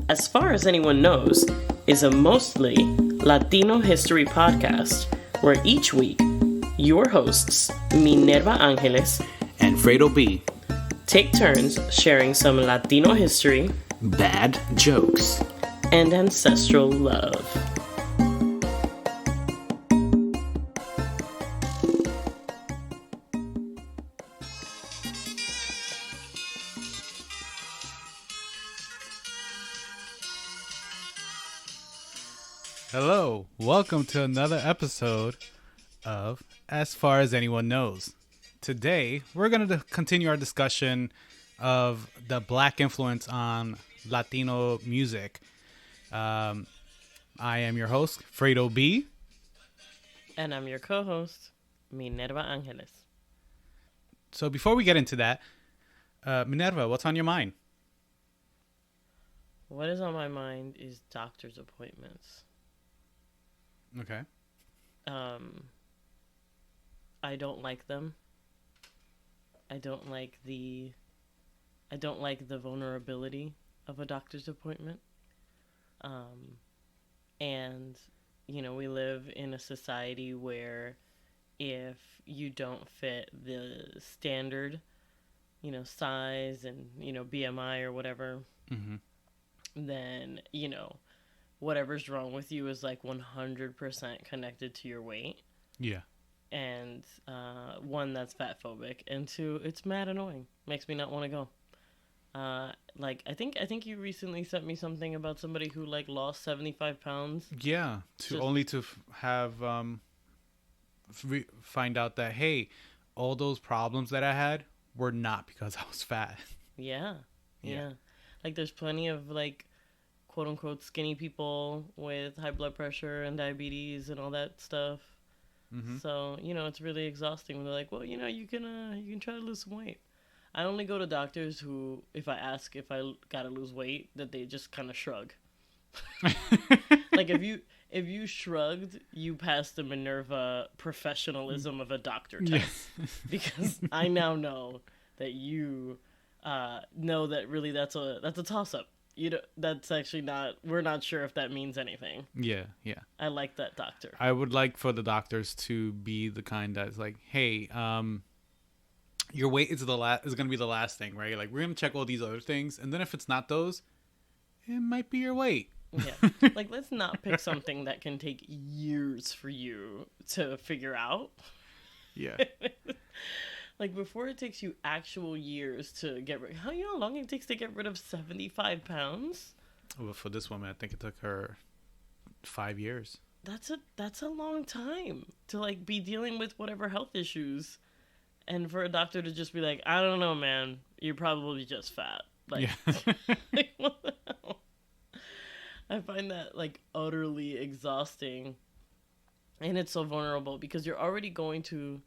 As Far as Anyone Knows is a mostly Latino history podcast where each week your hosts, Minerva Angeles and Fredo B, take turns sharing some Latino history, bad jokes, and ancestral love. Hello, welcome to another episode of As Far as Anyone Knows. Today, we're going to continue our discussion of the black influence on Latino music. I am your host, Fredo B. And I'm your co-host, Minerva Angeles. So before we get into that, Minerva, what's on your mind? What is on my mind is doctor's appointments. Okay. I don't like them. I don't like the vulnerability of a doctor's appointment. And you know, we live in a society where if you don't fit the standard, you know, size and, you know, BMI or whatever, then, you know, whatever's wrong with you is like 100% connected to your weight. Yeah. And one, that's fat phobic, and two, it's mad annoying. Makes me not want to go. Like I think you recently sent me something about somebody who like lost 75 pounds. Yeah, to have find out that, hey, all those problems that I had were not because I was fat. Yeah. Like there's plenty of like quote unquote skinny people with high blood pressure and diabetes and all that stuff. So, you know, it's really exhausting when they're like, well, you know, you can try to lose some weight. I only go to doctors who, if I ask if I gotta lose weight, that they just kind of shrug. Like if you shrugged, you passed the Minerva professionalism of a doctor test. Yeah. Because I now know that you know that really that's a toss up. You know, that's actually not, we're not sure if that means anything. Yeah. I like that doctor. I would like for the doctors to be the kind that's like, hey, your weight is going to be the last thing, right? Like, we're going to check all these other things, and then if it's not those, it might be your weight. Yeah. Like, let's not pick something that can take years for you to figure out. Yeah. Like, before it takes you actual years to get rid... You know how long it takes to get rid of 75 pounds? Well, for this woman, I think it took her 5 years. That's a long time to, like, be dealing with whatever health issues. And for a doctor to just be like, I don't know, man. You're probably just fat. Like, yeah. Like, what the hell? I find that, like, utterly exhausting. And it's so vulnerable because you're already going to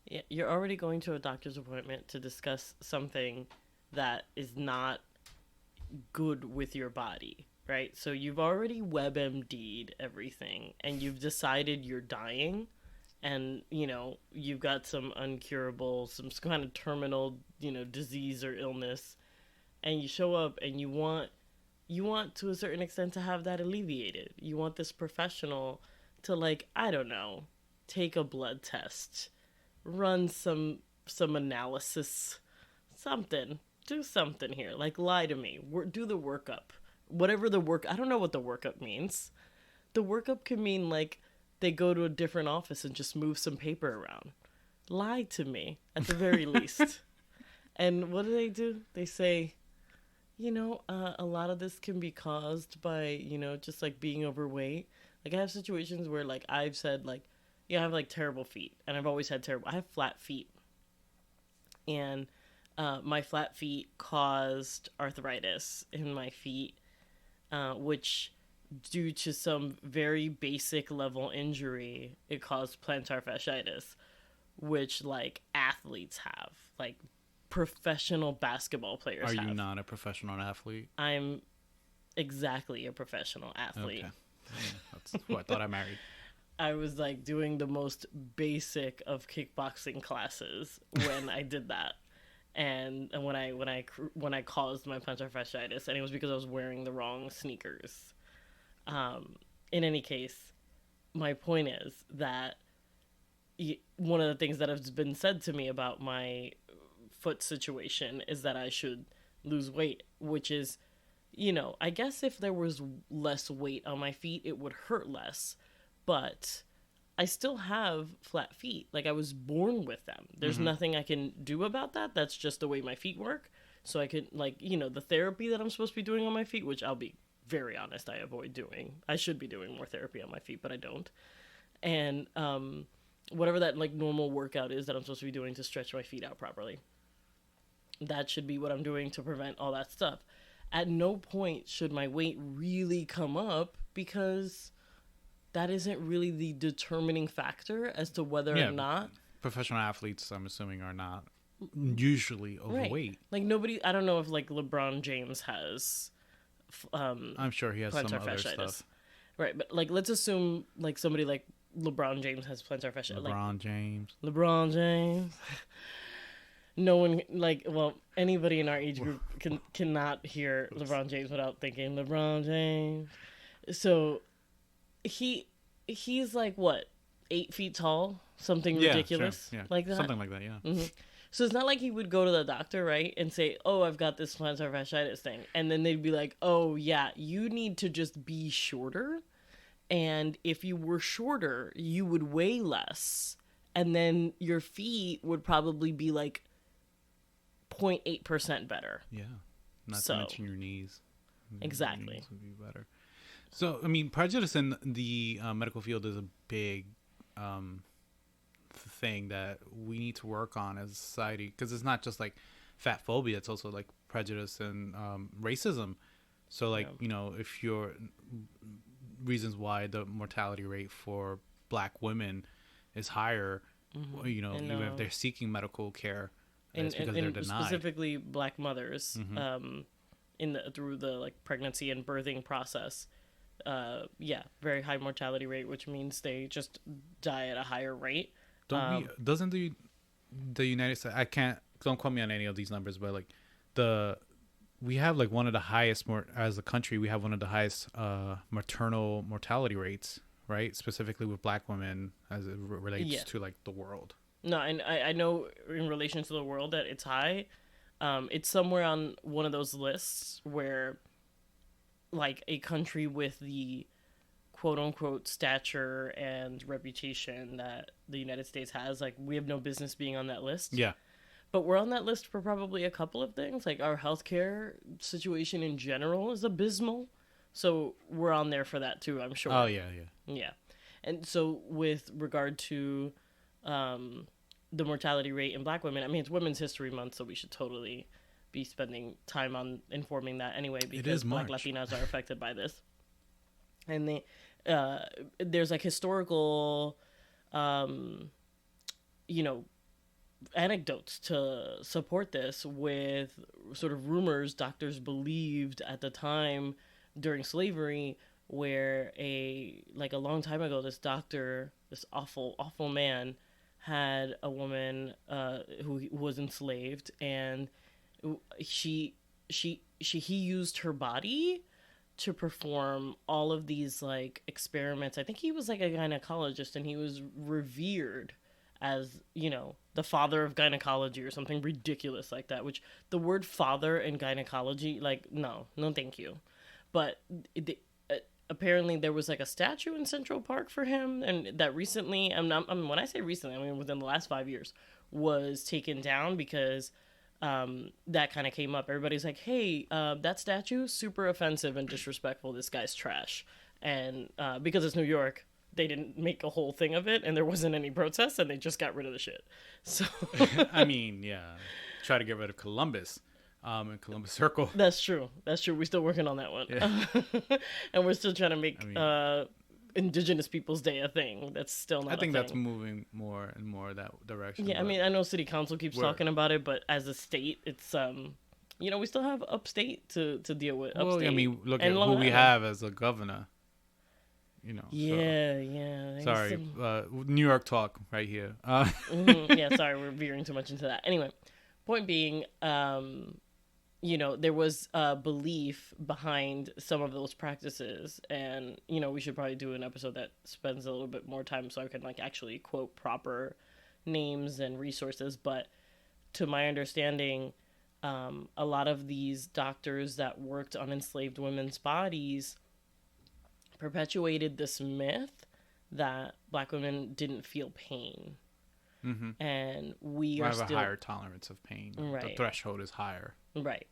a doctor's appointment to discuss something that is not good with your body, right? So you've already WebMD'd everything, and you've decided you're dying, and, you know, you've got some uncurable, some kind of terminal, you know, disease or illness, and you show up and you want to a certain extent to have that alleviated. You want this professional to, like, I don't know, take a blood test, run some analysis, something. Do something here. Like, lie to me. Do the workup. Whatever I don't know what the workup means. The workup can mean, like, they go to a different office and just move some paper around. Lie to me, at the very least. And what do? They say, you know, a lot of this can be caused by, you know, just, like, being overweight. Like, I have situations where, like, I've said, like, yeah, I have, like, terrible feet, and I've always had I have flat feet, and my flat feet caused arthritis in my feet, which, due to some very basic level injury, it caused plantar fasciitis, which, like, athletes have, like, professional basketball players have. Are you not a professional athlete? I'm exactly a professional athlete. Okay. Yeah, that's who I thought I married. I was like doing the most basic of kickboxing classes when I did that. and when I caused my plantar fasciitis, and it was because I was wearing the wrong sneakers. In any case, my point is that one of the things that has been said to me about my foot situation is that I should lose weight, which is, I guess if there was less weight on my feet, it would hurt less, but I still have flat feet. Like, I was born with them. There's nothing I can do about that. That's just the way my feet work. So I could, the therapy that I'm supposed to be doing on my feet, which I'll be very honest, I avoid doing. I should be doing more therapy on my feet, but I don't. And whatever that, normal workout is that I'm supposed to be doing to stretch my feet out properly, that should be what I'm doing to prevent all that stuff. At no point should my weight really come up, because that isn't really the determining factor as to whether or not. Professional athletes, I'm assuming, are not usually overweight. Right. Like, nobody, I don't know if, LeBron James has I'm sure he has some other fasciitis. stuff. Right, but, let's assume, somebody like LeBron James has plantar fasciitis. LeBron James. No one, anybody in our age group cannot hear LeBron James without thinking LeBron James. So he's what, 8 feet tall, something ridiculous, sure. Yeah. like that, something like that. Yeah. Mm-hmm. So it's not like he would go to the doctor, right, and say, "Oh, I've got this plantar fasciitis thing," and then they'd be like, "Oh yeah, you need to just be shorter, and if you were shorter, you would weigh less, and then your feet would probably be 0.8% better." Yeah, not to mention your knees. Exactly. Your knees would be better. So, I mean, prejudice in the medical field is a big thing that we need to work on as a society, because it's not just fat phobia, it's also prejudice and racism. So if your reasons why the mortality rate for black women is higher, even if they're seeking medical care, it's because they're denied. Specifically black mothers, through the pregnancy and birthing process, very high mortality rate, which means they just die at a higher rate. Doesn't the United States, don't quote me on any of these numbers, but we have one of the highest, as a country, we have one of the highest maternal mortality rates, right? Specifically with black women as it relates to the world. No, and I know in relation to the world that it's high. It's somewhere on one of those lists where a country with the quote-unquote stature and reputation that the United States has, we have no business being on that list. Yeah. But we're on that list for probably a couple of things. Our healthcare situation in general is abysmal. So we're on there for that too, I'm sure. Oh, yeah. Yeah. And so with regard to the mortality rate in black women, I mean, it's Women's History Month, so we should totally be spending time on informing that anyway, because black Latinas are affected by this. And there's historical, anecdotes to support this, with sort of rumors doctors believed at the time during slavery, where a long time ago, this doctor, this awful man, had a woman who was enslaved, and he used her body to perform all of these experiments. I think he was a gynecologist, and he was revered as the father of gynecology or something ridiculous like that, which the word father and gynecology, no thank you. But apparently there was a statue in Central Park for him, and that recently, when I say recently, I mean within the last 5 years, was taken down because that kind of came up. Everybody's like, hey, that statue, super offensive and disrespectful, this guy's trash. And because it's New York, they didn't make a whole thing of it, and there wasn't any protests, and they just got rid of the shit. So I mean, yeah, try to get rid of Columbus and Columbus Circle. That's true. We're still working on that one. Yeah. And we're still trying to make Indigenous Peoples Day a thing. That's still not a thing. I think that's moving more and more that direction. Yeah, I mean, I know City Council keeps talking about it, but as a state, it's we still have upstate to deal with. Upstate, well, I mean, look at who we have as a governor. Yeah. Sorry, New York talk right here. Yeah, sorry, we're veering too much into that. Anyway, Point being, there was a belief behind some of those practices, and we should probably do an episode that spends a little bit more time so I can like actually quote proper names and resources. But to my understanding, a lot of these doctors that worked on enslaved women's bodies perpetuated this myth that Black women didn't feel pain. Mm-hmm. And we have a higher tolerance of pain. Right. The threshold is higher. Right.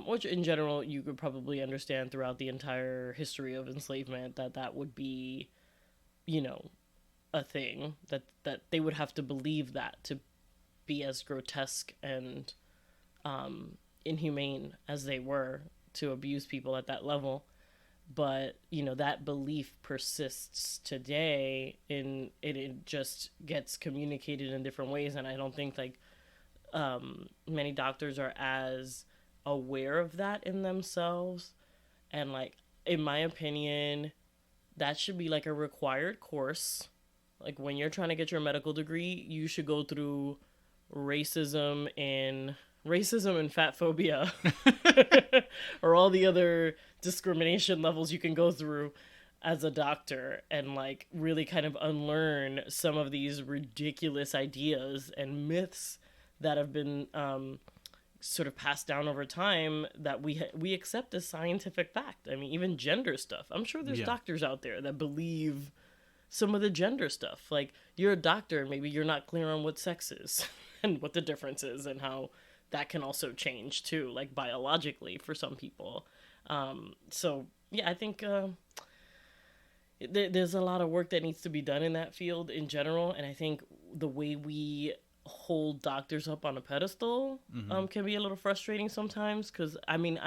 Which in general you could probably understand throughout the entire history of enslavement that would be, a thing that they would have to believe that to be as grotesque and inhumane as they were to abuse people at that level. But that belief persists today, and it just gets communicated in different ways. And I don't think like many doctors are as aware of that in themselves. And like, in my opinion, that should be like a required course. Like when you're trying to get your medical degree, you should go through racism and fat phobia or all the other discrimination levels you can go through as a doctor, and like really kind of unlearn some of these ridiculous ideas and myths that have been sort of passed down over time that we accept as scientific fact. I mean, even gender stuff. I'm sure there's doctors out there that believe some of the gender stuff. Like, you're a doctor, maybe you're not clear on what sex is and what the difference is and how that can also change too, like biologically for some people. So yeah, I think there's a lot of work that needs to be done in that field in general. And I think the way we hold doctors up on a pedestal can be a little frustrating sometimes. Because I mean,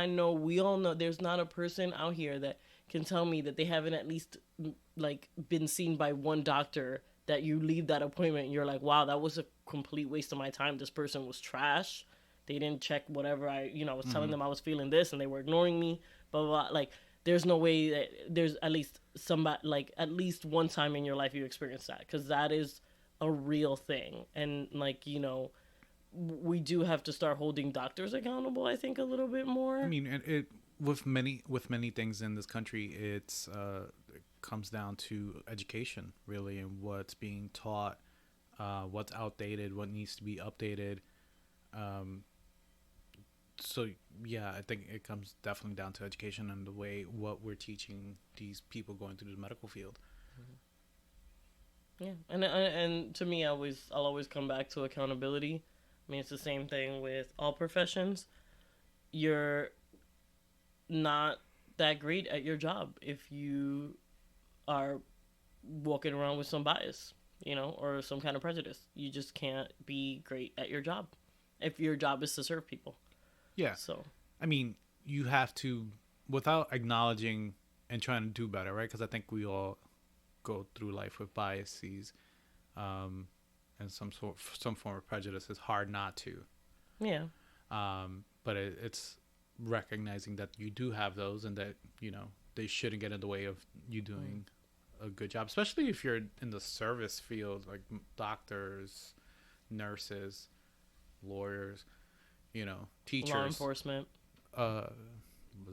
we all know there's not a person out here that can tell me that they haven't at least like been seen by one doctor that you leave that appointment and you're like, wow, that was a complete waste of my time. This person was trash. They didn't check whatever I was telling them I was feeling this, and they were ignoring me, blah, blah, blah. Like, there's no way that there's at least somebody, like, at least one time in your life you experience that, because that is a real thing. And, like, we do have to start holding doctors accountable, I think, a little bit more. I mean, it with many things in this country, it comes down to education, really, and what's being taught, what's outdated, what needs to be updated. So yeah, I think it comes definitely down to education and the way what we're teaching these people going through the medical field. Yeah, and to me, I'll always come back to accountability. I mean, it's the same thing with all professions. You're not that great at your job if you are walking around with some bias, or some kind of prejudice. You just can't be great at your job if your job is to serve people. Yeah. So, I mean, you have to, without acknowledging and trying to do better, right? Because I think we all go through life with biases, and some form of prejudice. It's hard not to. Yeah. But it's recognizing that you do have those, and that they shouldn't get in the way of you doing a good job, especially if you're in the service field, like doctors, nurses, lawyers. Teachers, law enforcement. Was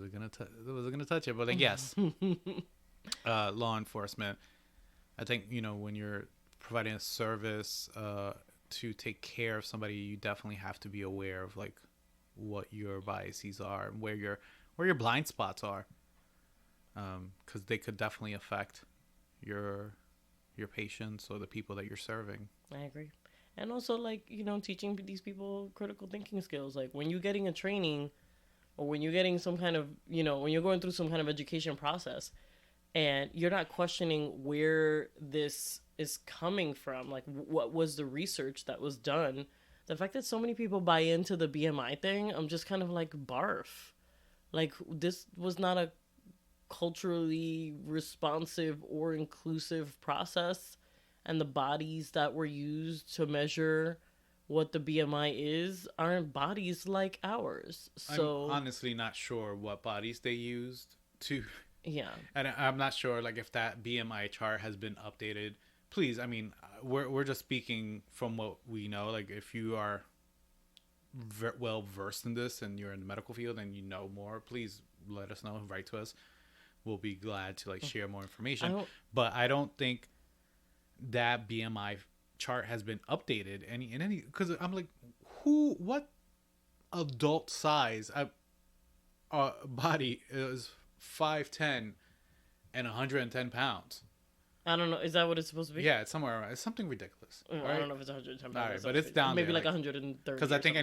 it gonna touch it? But like, yes, law enforcement. I think when you're providing a service to take care of somebody, you definitely have to be aware of like what your biases are and where your blind spots are, because they could definitely affect your patients or the people that you're serving. I agree. And also, like, teaching these people critical thinking skills. Like, when you're getting a training or when you're getting some kind of, when you're going through some kind of education process and you're not questioning where this is coming from, like, what was the research that was done? The fact that so many people buy into the BMI thing, I'm just kind of like, barf. Like, this was not a culturally responsive or inclusive process. And the bodies that were used to measure what the BMI is aren't bodies like ours. So I'm honestly not sure what bodies they used to. Yeah. And I'm not sure like if that BMI chart has been updated. Please, I mean, we're just speaking from what we know. Like if you are well versed in this and you're in the medical field and you know more, please let us know. Write to us. We'll be glad to like share more information. But I don't think that BMI chart has been updated any because I'm like, what adult size body is 5'10" and 110 pounds? I don't know. Is that what it's supposed to be? Yeah, it's somewhere around. It's something ridiculous. Right? I don't know if it's 110 pounds. All right, but it's down maybe there. Like 130. Because I think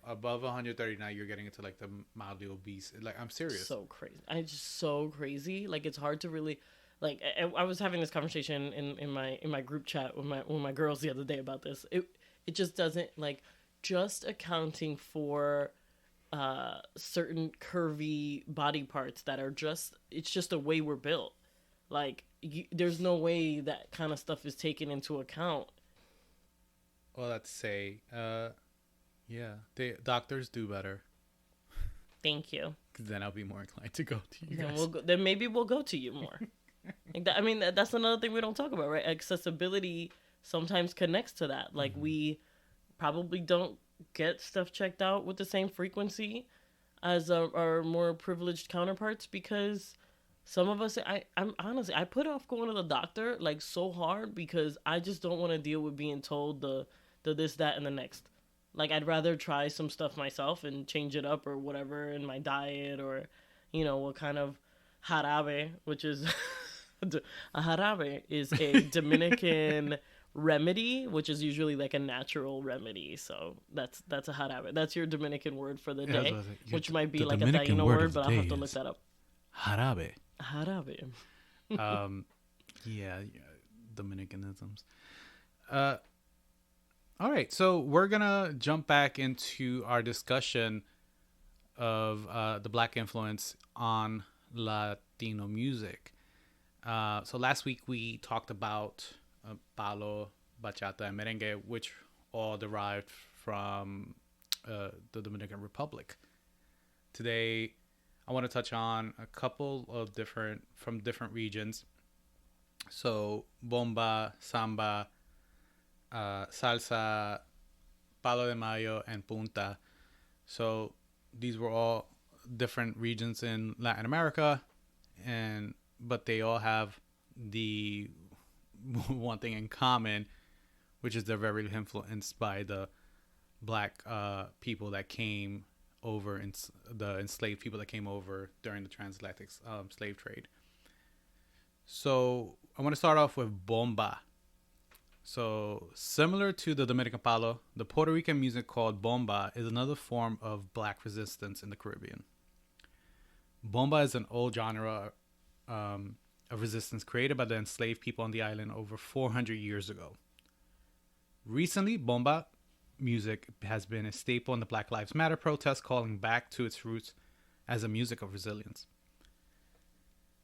above 130 now you're getting into like the mildly obese. Like, I'm serious. So crazy. It's just so crazy. Like, it's hard to really, like, I was having this conversation in my group chat with my girls the other day about this. It just doesn't, like, just accounting for certain curvy body parts that are it's just the way we're built. Like, there's no way that kind of stuff is taken into account. Well, let's say, doctors do better. Thank you. Because then I'll be more inclined to go to you guys. Then maybe we'll go to you more. That's another thing we don't talk about, right? Accessibility sometimes connects to that. Like, we probably don't get stuff checked out with the same frequency as our more privileged counterparts because some of us, I'm honestly, I put off going to the doctor like so hard because I just don't want to deal with being told the this, that, and the next. Like, I'd rather try some stuff myself and change it up or whatever in my diet or, what kind of jarabe, which is a jarabe is a Dominican remedy, which is usually like a natural remedy. So that's a jarabe. That's your Dominican word for the day, which might be like Dominican a Taino word, but I'll have to look that up. Jarabe. Yeah, Dominicanisms. All right, so we're gonna jump back into our discussion of the Black influence on Latino music. So last week we talked about Palo, Bachata, and Merengue, which all derived from the Dominican Republic. Today, I want to touch on a couple of different regions. So Bomba, Samba, Salsa, Palo de Mayo, and Punta. So these were all different regions in Latin America, but they all have the one thing in common, which is they're very influenced by the Black people that came over, the enslaved people that came over during the transatlantic slave trade. So I want to start off with Bomba. So similar to the Dominican Palo, the Puerto Rican music called Bomba is another form of Black resistance in the Caribbean. Bomba is an old genre of resistance created by the enslaved people on the island over 400 years ago. Recently, Bomba music has been a staple in the Black Lives Matter protest, calling back to its roots as a music of resilience.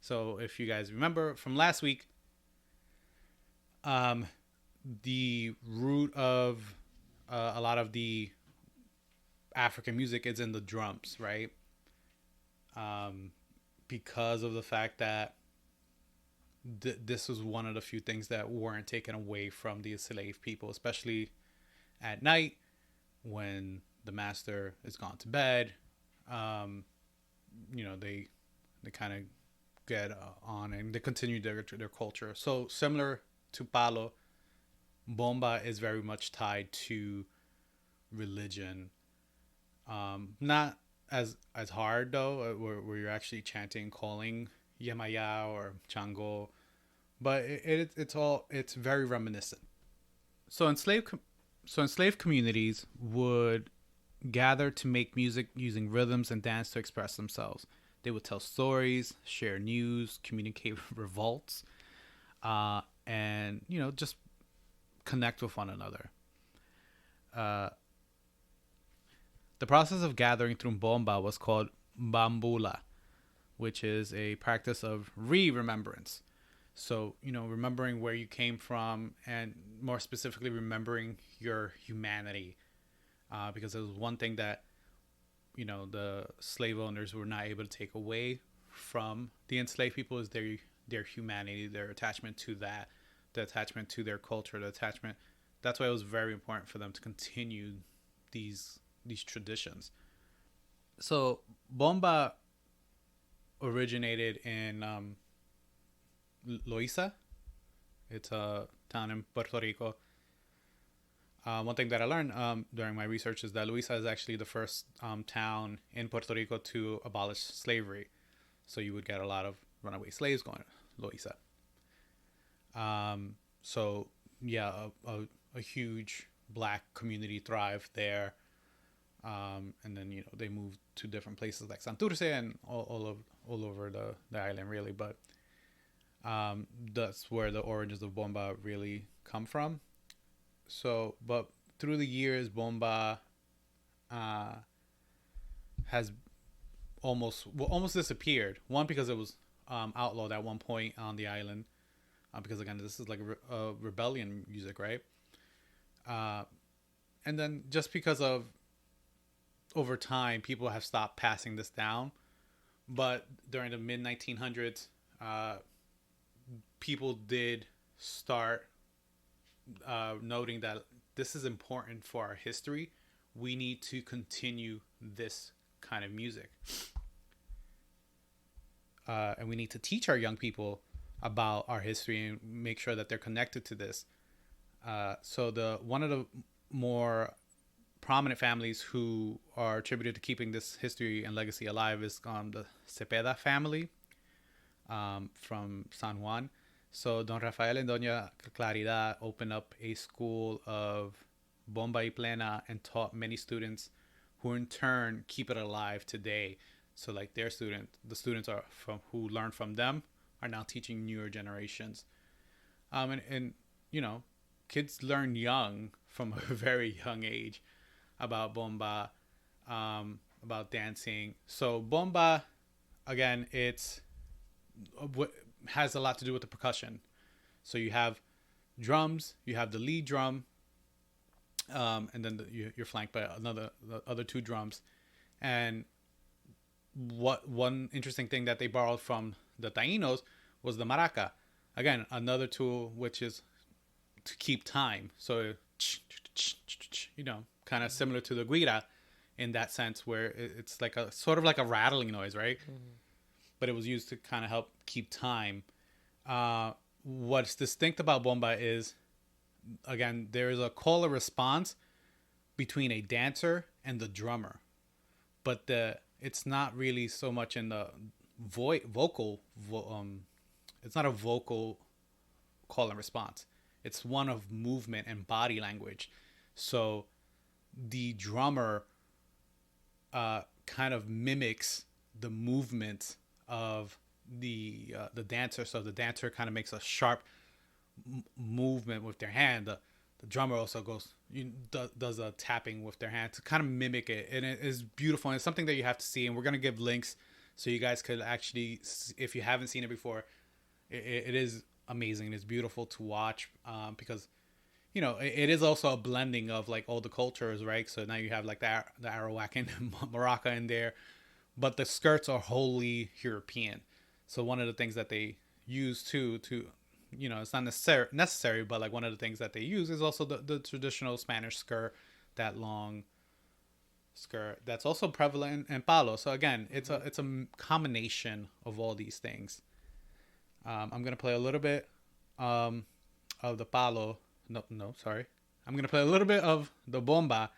So if you guys remember from last week, the root of a lot of the African music is in the drums, right? Because of the fact that this was one of the few things that weren't taken away from the enslaved people, especially at night when the master is gone to bed. They kind of get on and they continue their culture. So similar to Palo, Bomba is very much tied to religion. Not as hard though, where you're actually chanting, calling Mayaya or Chango, but it's very reminiscent. So enslaved communities would gather to make music using rhythms and dance to express themselves. They would tell stories, share news, communicate revolts, and just connect with one another. The process of gathering through Bomba was called Bambula, which is a practice of remembrance. So, remembering where you came from and more specifically remembering your humanity. Because it was one thing that, the slave owners were not able to take away from the enslaved people is their humanity, their attachment to that, the attachment to their culture, the attachment. That's why it was very important for them to continue these these traditions. So Bomba originated in Loíza. It's a town in Puerto Rico. One thing that I learned during my research is that Loíza is actually the first town in Puerto Rico to abolish slavery. So you would get a lot of runaway slaves going to Loíza. So yeah, a huge black community thrived there. And then, you know, they moved to different places like Santurce and all over the island, really. But that's where the origins of Bomba really come from. So, but through the years, Bomba has almost disappeared. One, because it was outlawed at one point on the island. Because again, this is like a rebellion music, right? And then just because of over time, people have stopped passing this down. But during the mid 1900s, people did start noting that this is important for our history. We need to continue this kind of music. And we need to teach our young people about our history and make sure that they're connected to this. So one of the more prominent families who are attributed to keeping this history and legacy alive is the Cepeda family from San Juan. So Don Rafael and Doña Claridad opened up a school of bomba y plena and taught many students, who in turn keep it alive today. So like the students are who learn from them are now teaching newer generations. And you know, kids learn young from a very young age about bomba, about dancing. So bomba, again, it's what has a lot to do with the percussion. So you have drums, you have the lead drum, and then you're flanked by the other two drums. And one interesting thing that they borrowed from the Tainos was the maraca. Again, another tool which is to keep time. So, you know, kind of similar to the guira in that sense, where it's like a sort of like a rattling noise, right? Mm-hmm. But it was used to kind of help keep time. What's distinct about bomba is, again, there is a call and response between a dancer and the drummer, but it's not really so much in the vocal. It's not a vocal call and response. It's one of movement and body language. So the drummer kind of mimics the movement of the dancer. So the dancer kind of makes a sharp movement with their hand. The drummer also does a tapping with their hand to kind of mimic it, and it is beautiful. And it's something that you have to see, and we're gonna give links so you guys could actually, if you haven't seen it before, it is amazing. It's beautiful to watch, because you know it is also a blending of like all the cultures, right? So now you have like the Arawak and Maraca in there, but the skirts are wholly European. So one of the things that they use to you know, it's not necessary, but like one of the things that they use is also the traditional Spanish skirt, that long skirt that's also prevalent in Palo. So again, it's a combination of all these things. I'm gonna play a little bit of the Palo. No, sorry. I'm gonna play a little bit of the Bomba,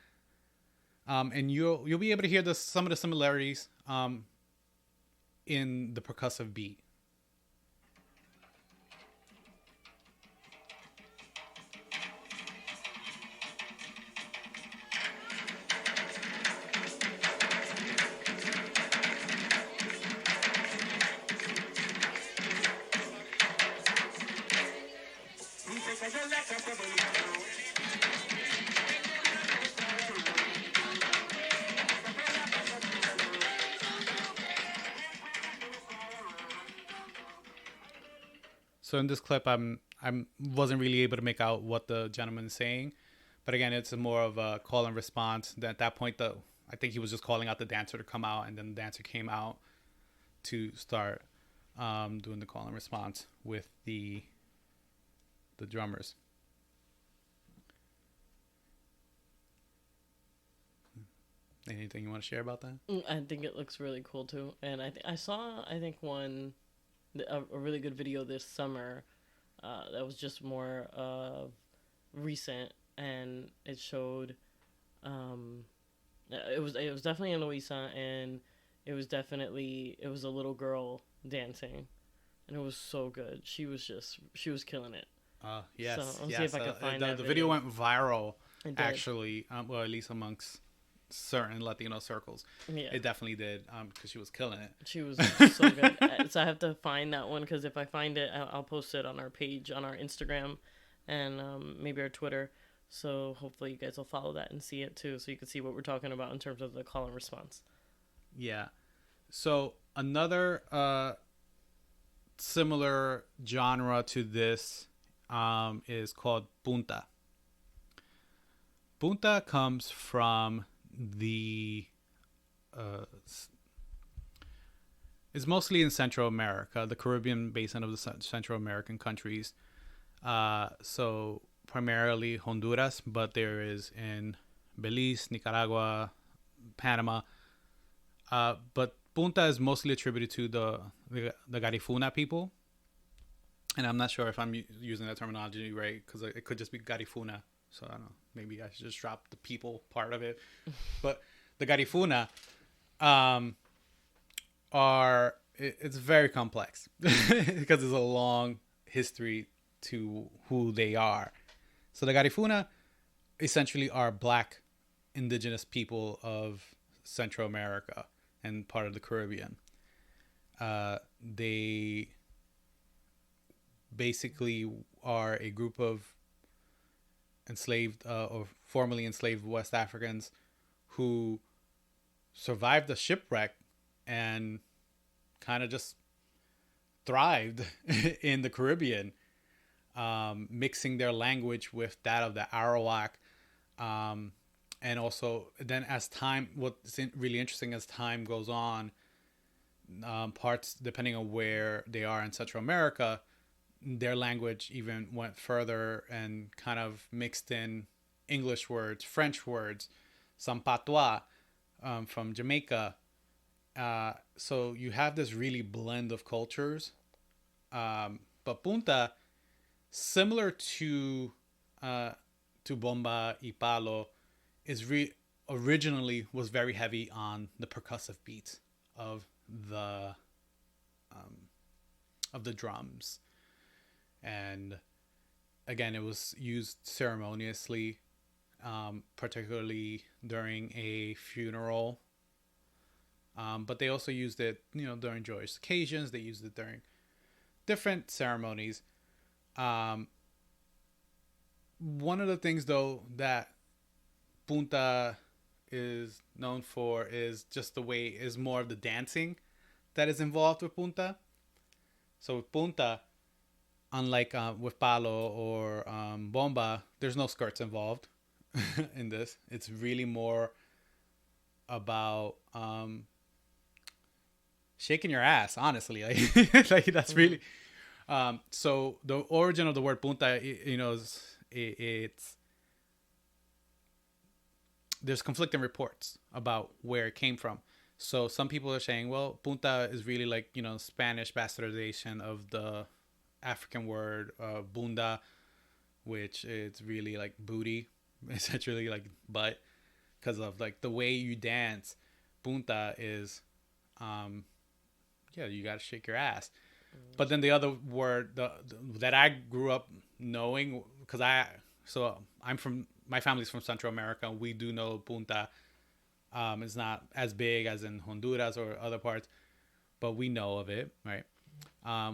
and you'll be able to hear some of the similarities in the percussive beat. So in this clip, I wasn't really able to make out what the gentleman is saying, but again, it's more of a call and response. At that point, I think he was just calling out the dancer to come out, and then the dancer came out to start doing the call and response with the drummers. Anything you want to share about that? I think it looks really cool too, and I saw a really good video this summer that was just more recent, and it showed it was definitely in Louisa, and it was a little girl dancing, and it was so good. She was killing it. Yes, So I'll yes. see if I can find that the video went viral, It did. actually. Well, at least amongst certain Latino circles. Yeah. It definitely did, because she was killing it. She was so good. So I have to find that one, because if I find it, I'll post it on our page, on our Instagram, and maybe our Twitter. So hopefully you guys will follow that and see it too, so you can see what we're talking about in terms of the call and response. Yeah. So another similar genre to this is called Punta. Punta comes from is mostly in Central America, the Caribbean basin of the Central American countries. So primarily Honduras, but there is in Belize, Nicaragua, Panama. But Punta is mostly attributed to the Garifuna people. And I'm not sure if I'm using that terminology right, because it could just be Garifuna. So I don't know. Maybe I should just drop the people part of it. But the Garifuna it's very complex because there's a long history to who they are. So the Garifuna essentially are black indigenous people of Central America and part of the Caribbean. They basically are a group of enslaved or formerly enslaved West Africans who survived the shipwreck and kind of just thrived in the Caribbean, mixing their language with that of the Arawak. And also then what's really interesting as time goes on, parts depending on where they are in Central America, their language even went further and kind of mixed in English words, French words, some patois from Jamaica. So you have this really blend of cultures. But Punta, similar to Bomba y Palo, originally was very heavy on the percussive beats of the drums. And again, it was used ceremoniously, particularly during a funeral. But they also used it, during joyous occasions. They used it during different ceremonies. One of the things, though, that Punta is known for is just is more of the dancing that is involved with Punta. So with Punta, unlike with Palo or Bomba, there's no skirts involved in this. It's really more about shaking your ass, honestly. Like that's really. So the origin of the word Punta, it's there's conflicting reports about where it came from. So some people are saying, well, Punta is really like, Spanish bastardization of the African word bunda, which is really like booty, essentially like butt, because of like the way you dance. Punta is, you got to shake your ass. But then the other word that I grew up knowing, because my family's from Central America. We do know Punta. It's not as big as in Honduras or other parts, but we know of it, right?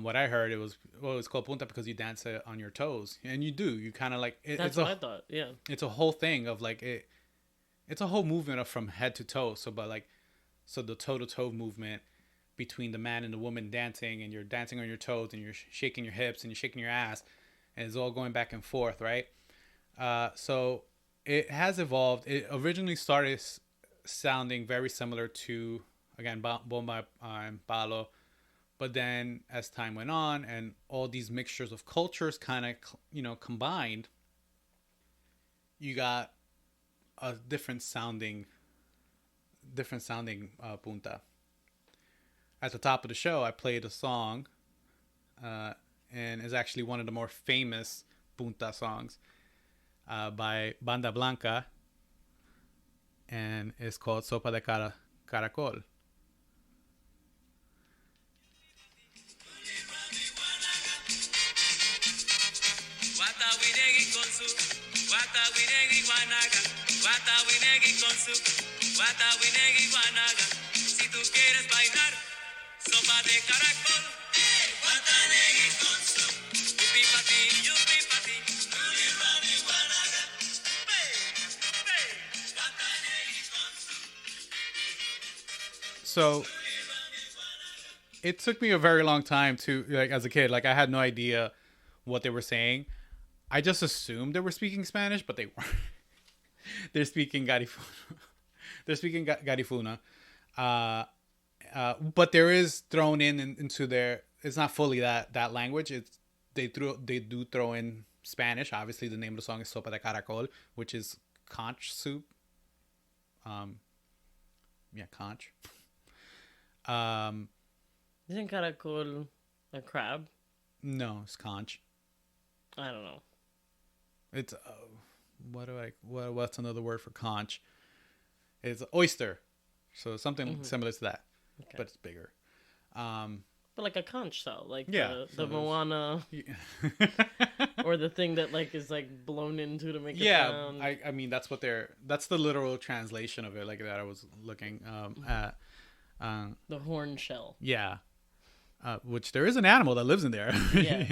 What I heard, it's called Punta because you dance it on your toes, and you do. You kind of like it. That's what I thought. Yeah, it's a whole thing of like it. It's a whole movement of from head to toe. So the toe to toe movement between the man and the woman dancing, and you're dancing on your toes, and you're shaking your hips, and you're shaking your ass, and it's all going back and forth, right? So it has evolved. It originally started sounding very similar to, again, Bomba and Palo, but then as time went on and all these mixtures of cultures kind of combined, you got a different sounding different sounding Punta. At the top of the show, I played a song, and it's actually one of the more famous Punta songs by Banda Blanca, and it's called Sopa de Caracol. Si tú quieres bailar, sopa de caracol, guatanegui con su, yupi pati, rani guanaga, guatanegui con su. So it took me a very long time to, like, as a kid, like I had no idea what they were saying. I just assumed they were speaking Spanish, but they weren't. They're speaking Garifuna. They're speaking Garifuna. But there is thrown into their. It's not fully that language. It's they do throw in Spanish. Obviously, the name of the song is Sopa de Caracol, which is conch soup. Conch. Isn't caracol a crab? No, it's conch. I don't know. It's what's another word for conch? It's oyster, so something similar to that, okay. But it's bigger. But like a conch shell, like the Moana, or the thing that like is like blown into to make a sound. Yeah, I mean that's the literal translation of it, like that I was looking at. The horn shell. Yeah, which there is an animal that lives in there. Yeah.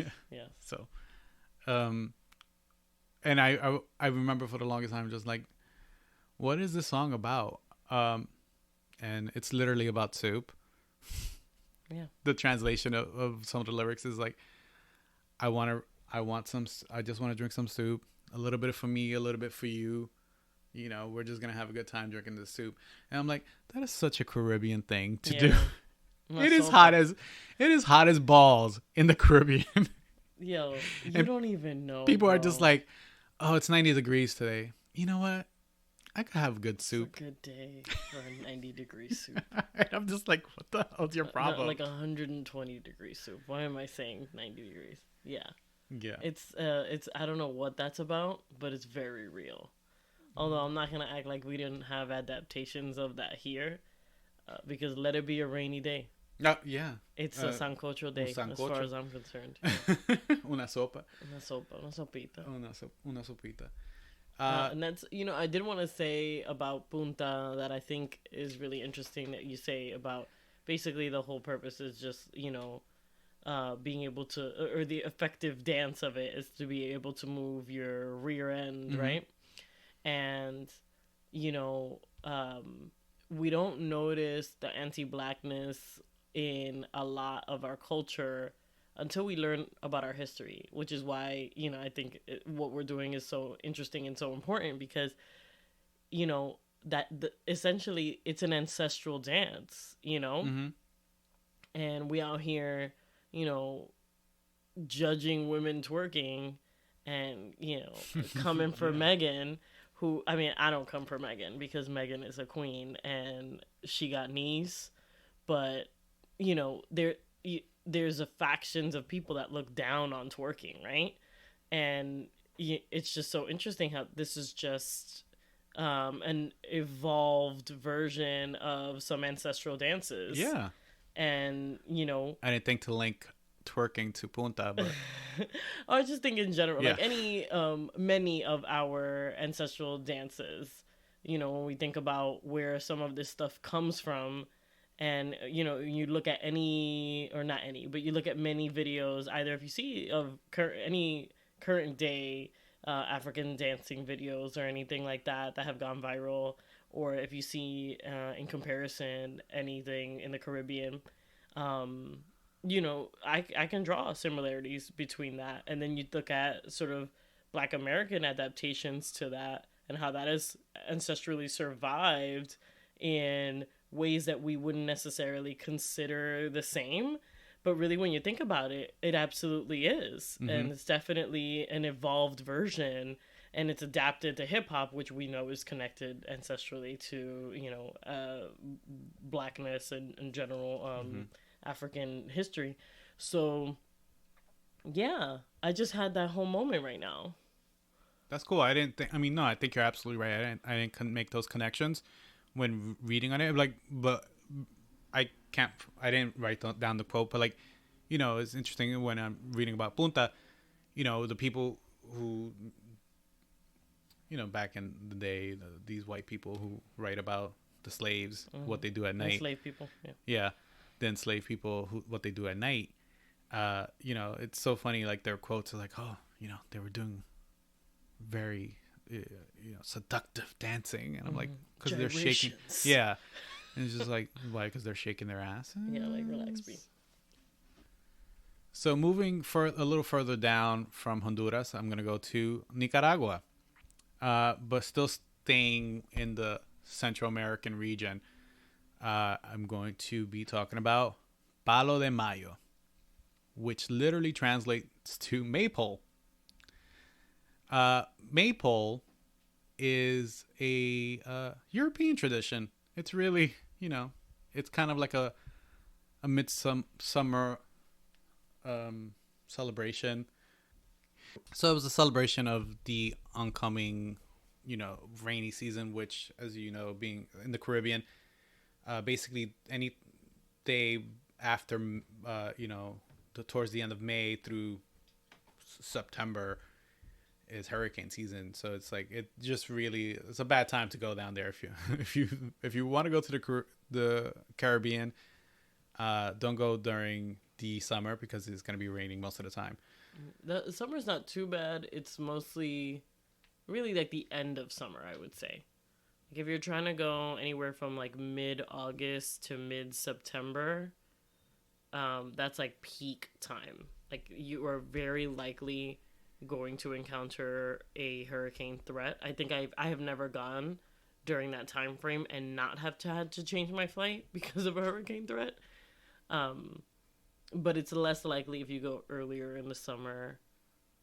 So, and I remember for the longest time just like, what is this song about? And it's literally about soup. Yeah. The translation of some of the lyrics is like, I just want to drink some soup, a little bit for me, a little bit for you. You know, we're just going to have a good time drinking this soup. And I'm like, that is such a Caribbean thing to do. It is hot as balls in the Caribbean. Yo, you don't even know. People are just like, oh, it's 90 degrees today. You know what? I could have good soup. It's a good day for a 90-degree soup. And I'm just like, what the hell's your problem? Like 120-degree soup. Why am I saying 90 degrees? Yeah. It's I don't know what that's about, but it's very real. Although I'm not gonna act like we didn't have adaptations of that here, because let it be a rainy day. Yeah. It's a sancocho day, as far as I'm concerned. Una sopa. Una sopita. Una sopita. And that's, I did want to say about Punta that I think is really interesting that you say about basically the whole purpose is just, being able to, or the effective dance of it is to be able to move your rear end, right? And, we don't notice the anti-blackness in a lot of our culture until we learn about our history, which is why, I think what we're doing is so interesting and so important because, essentially it's an ancestral dance, and we out here, judging women twerking and, coming for Megan, who, I don't come for Megan because Megan is a queen and she got knees, but, there's a factions of people that look down on twerking, right? And it's just so interesting how this is just an evolved version of some ancestral dances. Yeah. And, I didn't think to link twerking to Punta, but... I just think in general, like many of our ancestral dances, when we think about where some of this stuff comes from, and, you look at you look at many videos, either if you see of any current day African dancing videos or anything like that have gone viral, or if you see in comparison anything in the Caribbean, I can draw similarities between that. And then you look at sort of Black American adaptations to that and how that has ancestrally survived in ways that we wouldn't necessarily consider the same, but really when you think about it, it absolutely is. And it's definitely an evolved version, and it's adapted to hip hop, which we know is connected ancestrally to blackness and in general African history. So yeah, I just had that whole moment right now. That's cool. I didn't think. I mean, no, I think you're absolutely right. I didn't make those connections when reading on it. Like, but I can't. I didn't write down the quote, but like, it's interesting when I'm reading about Punta. The people who, back in the day, these white people who write about the slaves, what they do at night. Enslaved people. Yeah. Yeah, the enslaved people who what they do at night. It's so funny. Like their quotes are like, oh, they were doing very seductive dancing, and I'm like, because they're shaking. Yeah, and it's just like, why? Because they're shaking their asses. Yeah, like relax, B. So moving a little further down from Honduras, I'm gonna go to Nicaragua, but still staying in the Central American region. I'm going to be talking about Palo de Mayo, which literally translates to maypole. Maypole is a European tradition. It's really, it's kind of like a midsummer celebration. So it was a celebration of the oncoming, rainy season, which, as you know, being in the Caribbean, basically any day after, towards the end of May through September is hurricane season. So it's like, it's a bad time to go down there. If you want to go to the Caribbean, don't go during the summer because it's going to be raining most of the time. The summer's not too bad. It's mostly really like the end of summer, I would say. Like if you're trying to go anywhere from like mid-August to mid-September, that's like peak time. Like you are very likely going to encounter a hurricane threat. I think I have never gone during that time frame and not have had to change my flight because of a hurricane threat. But it's less likely if you go earlier in the summer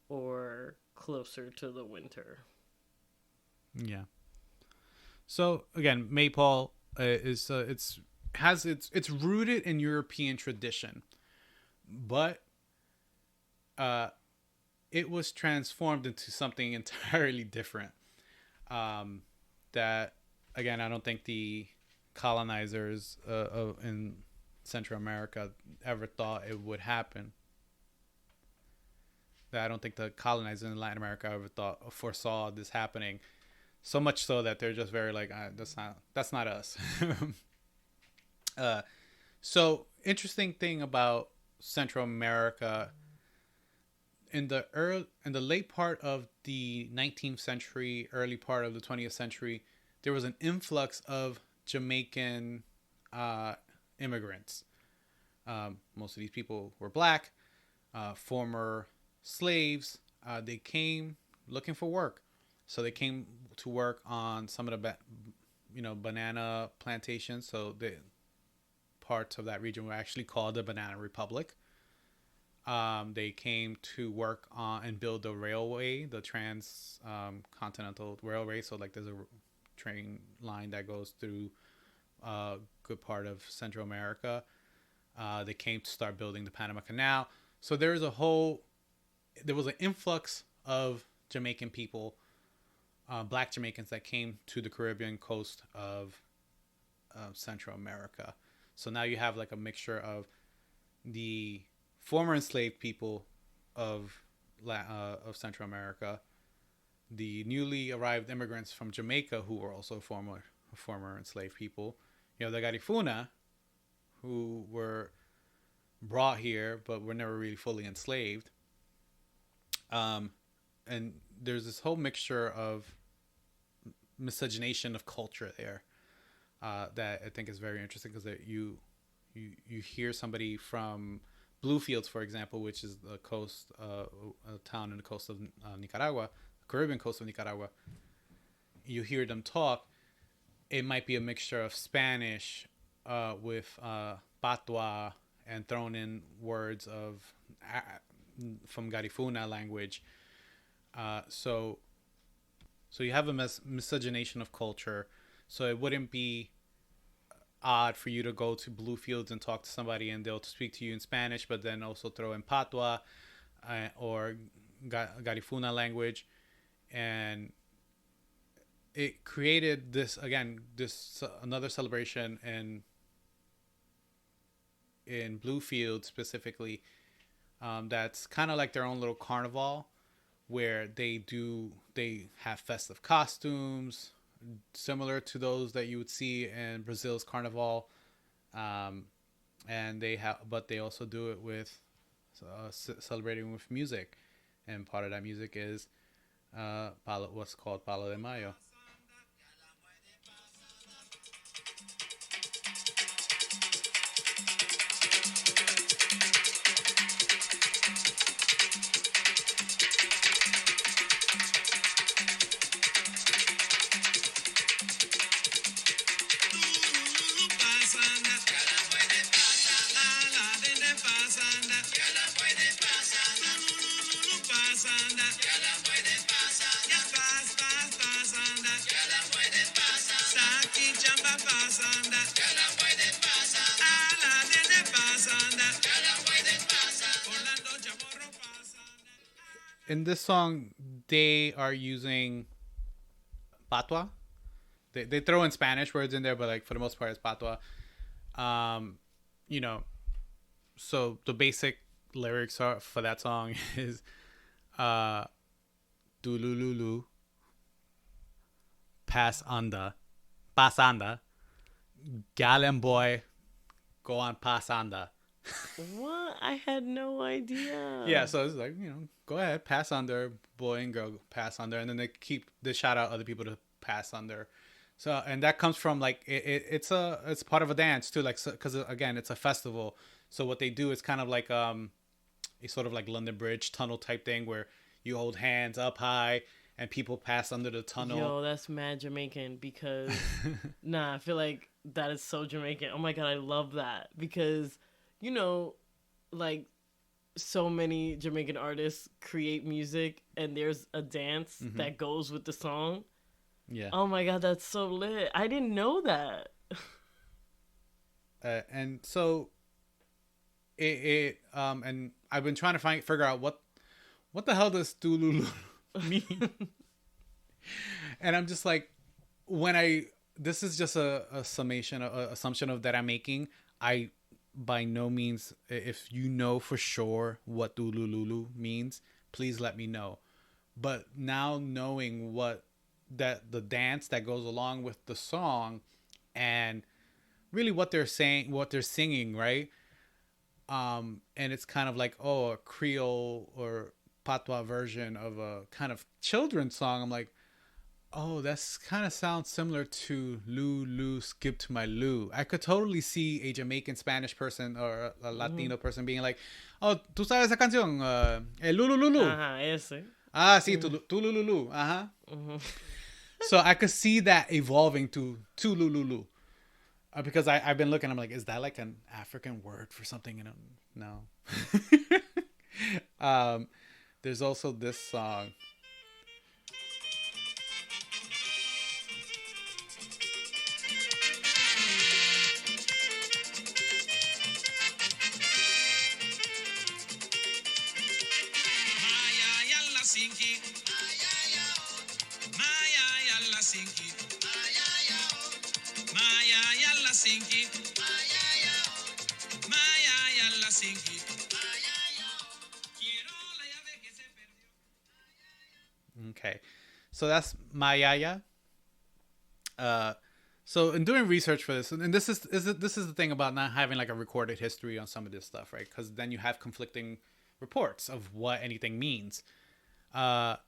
or closer to the winter. Yeah. So again, maypole is it's rooted in European tradition, but it was transformed into something entirely different. That again, I don't think the colonizers in Central America ever thought it would happen. That I don't think the colonizers in Latin America ever foresaw this happening. So much so that they're just very like, that's not us. So interesting thing about Central America, in the late part of the 19th century, early part of the 20th century, there was an influx of Jamaican immigrants. Most of these people were black, former slaves. They came looking for work. So they came to work on some of the, banana plantations. So the parts of that region were actually called the Banana Republic. They came to work on and build the railway, the transcontinental railway. So like there's a train line that goes through a good part of Central America. They came to start building the Panama Canal. So there was an influx of Jamaican people, black Jamaicans that came to the Caribbean coast of Central America. So now you have like a mixture of the former enslaved people of Central America, the newly arrived immigrants from Jamaica who were also former enslaved people. The Garifuna, who were brought here but were never really fully enslaved. And there's this whole mixture of miscegenation of culture there that I think is very interesting, because you hear somebody from Bluefields, for example, which is the coast, a town in the coast of Nicaragua, Caribbean coast of Nicaragua. You hear them talk. It might be a mixture of Spanish with Patois and thrown in words from Garifuna language. So So you have a miscegenation of culture. So it wouldn't be odd for you to go to Bluefields and talk to somebody and they'll speak to you in Spanish, but then also throw in Patois or Garifuna language. And it created this, again, this another celebration in Bluefield specifically, that's kind of like their own little carnival where they have festive costumes similar to those that you would see in Brazil's carnival, and they also do it with celebrating with music, and part of that music is what's called Palo de Mayo. In this song, they are using patois. They throw in Spanish words in there, but like for the most part, it's patois. You know, so the basic lyrics for that song is Tululu, pasanda, gallon boy, go on pasanda. What? I had no idea. Yeah, so it's like, go ahead, pass under, boy and girl, pass under, and then they shout out other people to pass under. So, and that comes from like it's part of a dance too, like, because again, it's a festival. So what they do is kind of like a sort of like London Bridge tunnel type thing where you hold hands up high and people pass under the tunnel. Yo, that's mad Jamaican because I feel like that is so Jamaican. Oh my god, I love that because like so many Jamaican artists create music and there's a dance that goes with the song. Yeah. Oh my god, that's so lit. I didn't know that. And so and I've been trying to figure out what the hell does Tululu mean? And I'm just like, this is just a summation, assumption of that I'm making. I by no means, if you know for sure what Tululu means, please let me know. But now knowing the dance that goes along with the song and really what they're singing, right? And it's kind of like, a Creole or patois version of a kind of children's song. I'm like, that's kind of sounds similar to Lou, skip to my Lou. I could totally see a Jamaican Spanish person or a Latino person being like, ¿tú sabes esa canción? El Lulu. Ajá, ese. Ah, sí, Tululu. Ajá. So I could see that evolving to Tululu. Because I've been looking, I'm like, is that like an African word for something? No. There's also this song. Okay, so that's Mayaya. So in doing research for this, and this is the thing about not having like a recorded history on some of this stuff, right? Because then you have conflicting reports of what anything means. When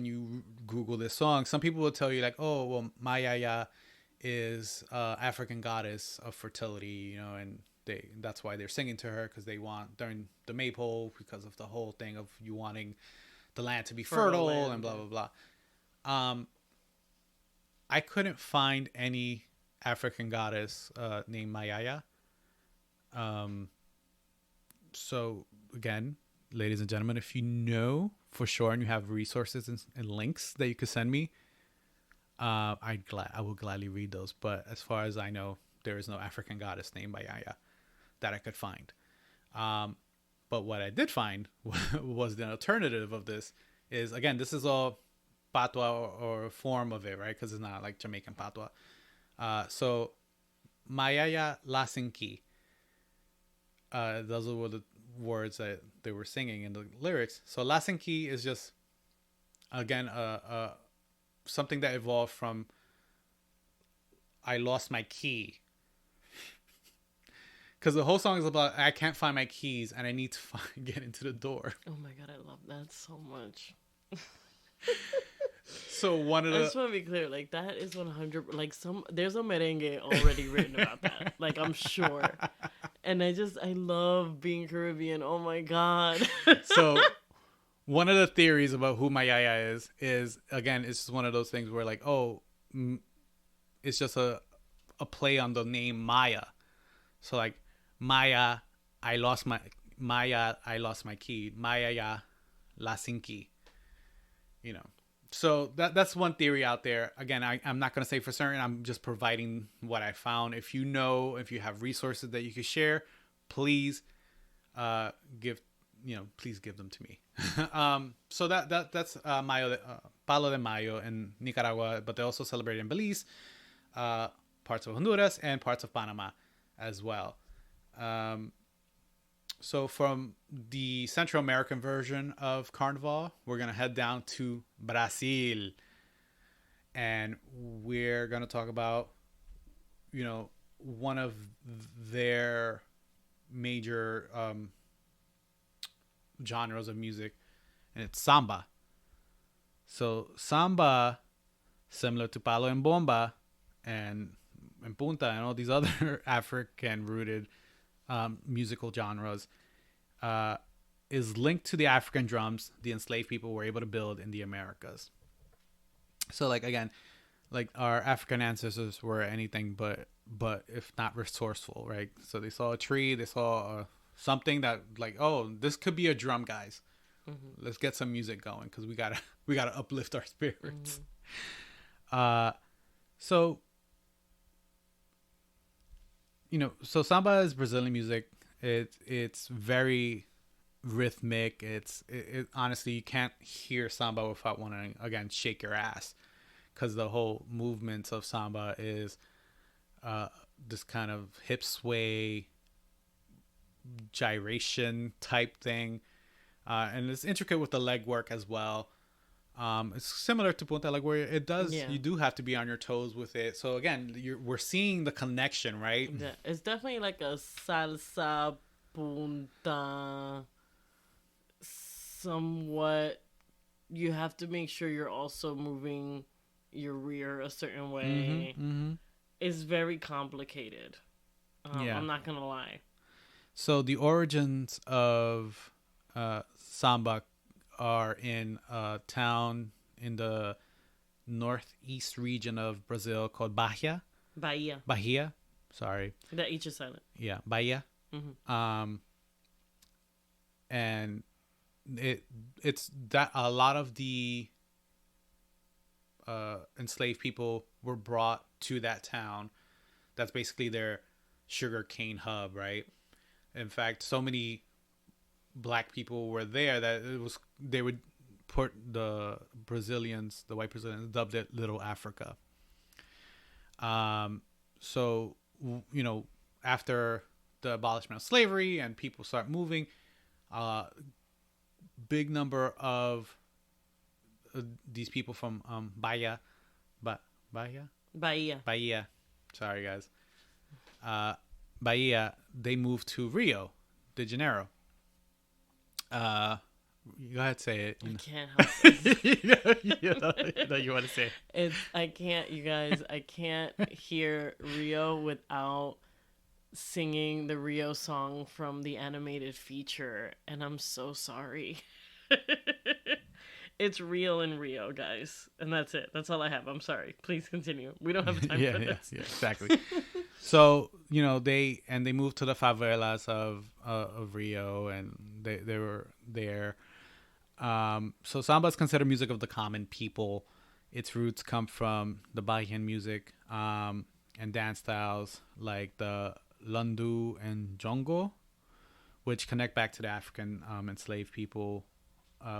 you Google this song, some people will tell you like, Mayaya is African goddess of fertility, and that's why they're singing to her, because they want during the maypole, because of the whole thing of you wanting the land to be fertile and blah blah blah. I couldn't find any African goddess named Mayaya. So again, ladies and gentlemen, if you know for sure and you have resources and links that you could send me, I will gladly read those. But as far as I know, there is no African goddess named Mayaya that I could find. But what I did find was the alternative of this is, again, this is all patois or form of it, right? Because it's not like Jamaican patois. So Mayaya Lasinki. Those were the words that they were singing in the lyrics. So Lasinki is just, again, something that evolved from I lost my key. Because the whole song is about I can't find my keys and I need to get into the door. Oh my god, I love that so much. So one of the... I just want to be clear, like that is 100. Like there's a merengue already written about that. Like I'm sure, and I love being Caribbean. Oh my god. So one of the theories about who Mayaya is again, it's just one of those things where like, oh, it's just a play on the name Maya. So like Maya, I lost my key. Mayaya Lasinki. You know. So that's one theory out there. Again, I'm not going to say for certain. I'm just providing what I found. If you have resources that you can share, please please give them to me. So that's Palo de Mayo in Nicaragua, but they also celebrate in Belize, parts of Honduras, and parts of Panama as well. So from the Central American version of Carnival, we're going to head down to Brazil. And we're going to talk about, one of their major genres of music. And it's Samba. So Samba, similar to Palo and Bomba and Punta and all these other African-rooted musical genres, is linked to the African drums the enslaved people were able to build in the Americas. So like, again, like our African ancestors were anything but if not resourceful, right? So they saw a tree, they saw something that like, oh, this could be a drum, guys. Mm-hmm. Let's get some music going because we gotta uplift our spirits. Mm-hmm. So Samba is Brazilian music. It's very rhythmic. It honestly, you can't hear Samba without wanting to, again, shake your ass, because the whole movement of Samba is this kind of hip sway, gyration type thing, and it's intricate with the leg work as well. It's similar to Punta, like where it does, you do have to be on your toes with it. So again, we're seeing the connection, right? Yeah, it's definitely like a salsa, Punta, somewhat. You have to make sure you're also moving your rear a certain way. Mm-hmm. It's very complicated. I'm not gonna lie. So the origins of Samba are in a town in the northeast region of Brazil called Bahia. Sorry. That each is silent. Yeah, Bahia. Mm-hmm. And it's that a lot of the enslaved people were brought to that town. That's basically their sugarcane hub, right? In fact, so many Black people were there that they would put the white Brazilians dubbed it Little Africa. So after the abolishment of slavery and people start moving, big number of these people from Bahia. Sorry, guys. Bahia. They moved to Rio de Janeiro. You gotta say it. I can't help it. You want to say it. I can't, you guys. I can't hear Rio without singing the Rio song from the animated feature, and I'm so sorry. It's real in Rio, guys, and that's it. That's all I have. I'm sorry. Please continue. We don't have time for this. Yeah, exactly. So they moved to the favelas of Rio, and they were there. So samba is considered music of the common people. Its roots come from the Bahian music and dance styles like the lundu and jongo, which connect back to the African enslaved people.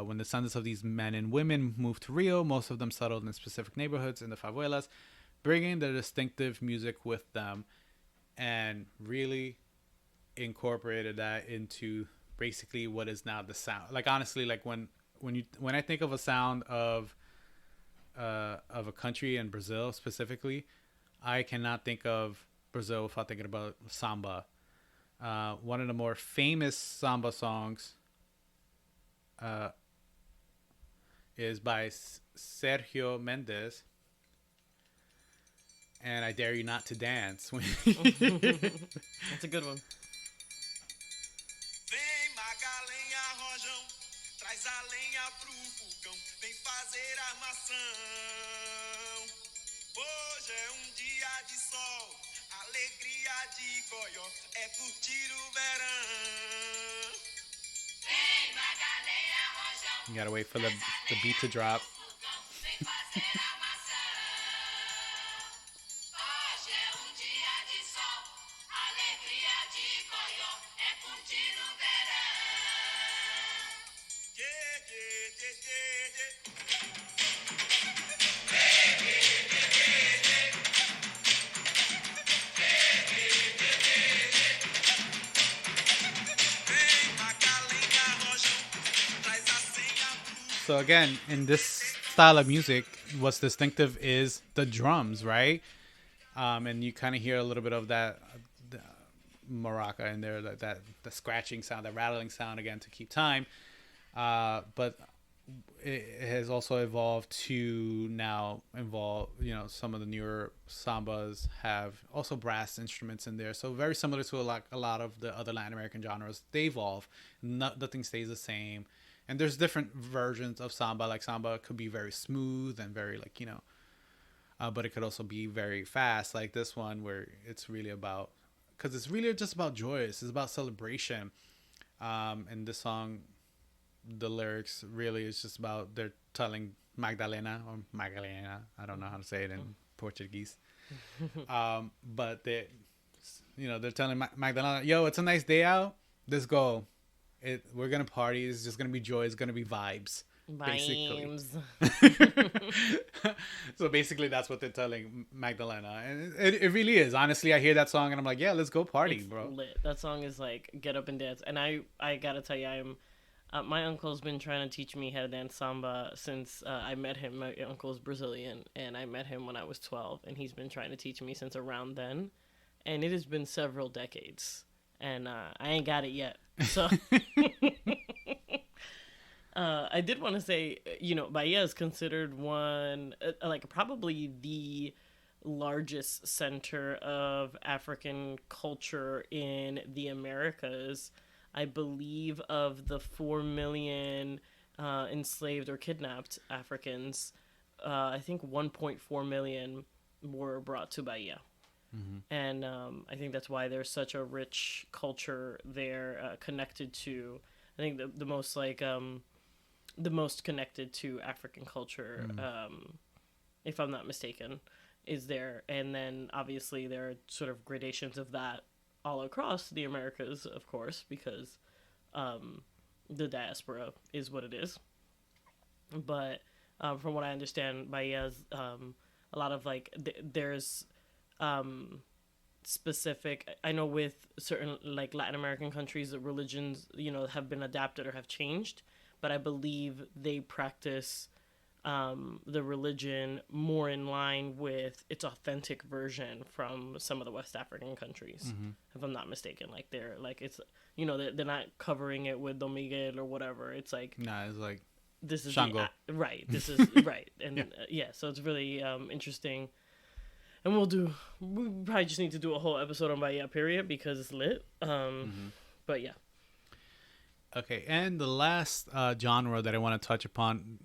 When the descendants of these men and women moved to Rio, most of them settled in specific neighborhoods in the favelas, bringing their distinctive music with them, and really incorporated that into basically what is now the sound. Like honestly, like when I think of a sound of a country in Brazil specifically, I cannot think of Brazil without thinking about samba. One of the more famous samba songs is by Sergio Mendes, and I Dare You Not to Dance. That's a good one. Vem magalenha rojão, traz a lenha pro fogão, vem fazer armação. Hoje é dia de sol, alegria de coió, é curtir o verão. Vem magalenha rojão, You gotta wait for the beat to drop. vem fazer armação. Hoje é dia de sol, alegria de coió, é curtir o verão. Yeah, yeah, yeah, yeah, yeah. Vem magalenha rojão, traz a senha pro So again, in this style of music, what's distinctive is the drums, right? And you kind of hear a little bit of that maraca in there, that the scratching sound, the rattling sound again to keep time. But it has also evolved to now involve, some of the newer sambas have also brass instruments in there. So very similar to a lot of the other Latin American genres. They evolve. Nothing stays the same. And there's different versions of samba. Like samba could be very smooth and very but it could also be very fast. Like this one where it's really about, because it's really just about joyous. It's about celebration. And this song, the lyrics really is just about, they're telling Magdalena or Magdalena, I don't know how to say it in Portuguese, but they're telling Magdalena, yo, it's a nice day out, let's go, we're gonna party, it's just gonna be joy, it's gonna be vibes. Vibes. So basically that's what they're telling Magdalena, and it really is. Honestly, I hear that song and I'm like, yeah, let's go party, It's bro. lit. That song is like get up and dance. And I gotta tell you, I'm my uncle's been trying to teach me how to dance samba since I met him. My uncle's Brazilian, and I met him when I was 12, and he's been trying to teach me since around then. And it has been several decades, and I ain't got it yet. So I did want to say, Bahia is considered one, like probably the largest center of African culture in the Americas. I believe of the 4 million enslaved or kidnapped Africans, I think 1.4 million were brought to Bahia. Mm-hmm. And I think that's why there's such a rich culture there connected to, I think the most like, the most connected to African culture, if I'm not mistaken, is there. And then obviously there are sort of gradations of that all across the Americas, of course, because the diaspora is what it is. But from what I understand, Bahia's a lot of like there's specific. I know with certain like Latin American countries, the religions have been adapted or have changed, but I believe they practice the religion more in line with its authentic version from some of the West African countries, if I'm not mistaken. Like they're like it's they're not covering it with Don Miguel or whatever. It's like It's like this is Shango. Right. This is right, and so it's really interesting. And we probably just need to do a whole episode on Bahia, period, because it's lit. But yeah. Okay, and the last genre that I want to touch upon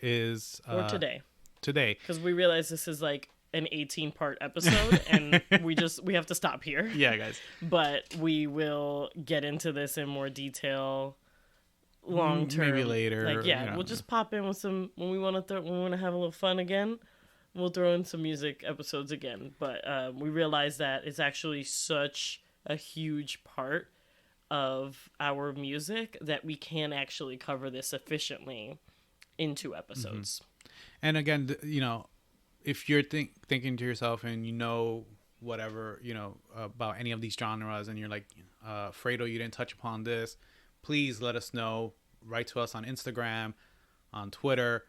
is For today. Today. Because we realize this is like an 18-part episode, and we have to stop here. Yeah, guys. But we will get into this in more detail long term. Maybe later. Like, yeah, we'll just pop in with some when we want to have a little fun again. We'll throw in some music episodes again. But we realize that it's actually such a huge part of our music that we can actually cover this efficiently in 2 episodes. And again, if you're thinking to yourself and whatever, about any of these genres and you're like, Fredo, you didn't touch upon this, please let us know. Write to us on Instagram, on Twitter.